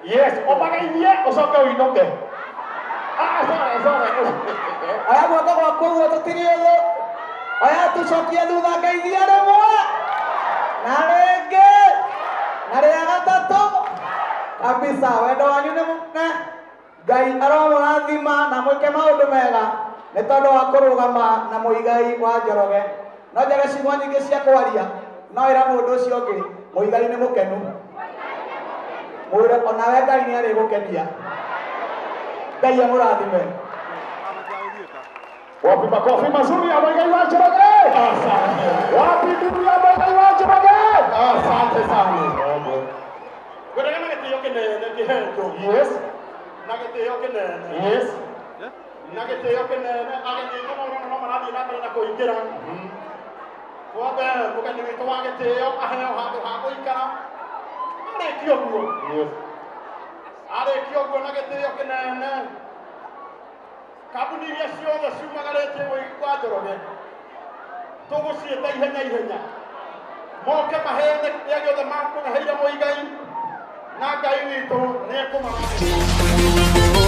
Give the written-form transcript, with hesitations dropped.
Yes, omaga irie ucoke uinoke. Aya guoko gwaku guo tutirie thu. Aya tucokie thutha ngeithia rimwe. Na ringi. Na ria gatatu. Kabisa wendo wanyu ni mũnene. Ngai aromũrathima na mwĩke maũndũ mega nĩ tondũ wa kũrũgama na mũigai wa Njoroge. No njage ciugo nyingĩ cia kwaria no ĩra mũndũ ũcio ũngĩ mũigai nĩ mũkenu. mwĩre onawe Ngai nĩ arĩgũkenia. Ngai amũrathime. Wapi makofi mazuri ya Muigai wa Njoroge? Asante. Wapi ndugu ya Muigai wa Njoroge? Asante sana. Gwethaga na gĩtĩo kĩnene kĩhetwo. Yes. Na gĩtĩo kĩnene. Yes. Na gĩtĩo kĩnene ageni no marathiĩ na mbere na kũingĩra. Wambe mũgeni witũ wa gĩtĩo aheo handũ ha gũikara. Arĩkia ũguo. Yes. Arĩkia ũguo na gĩtĩo kĩnene. Kambuni iria ciothe ciumagarĩtie Muigai wa Njoroge tũgũciĩta ihenya. Moke maheane kĩrĩa gĩothe makũheire Muigai na Ngai witũ nĩ ekũmarathima.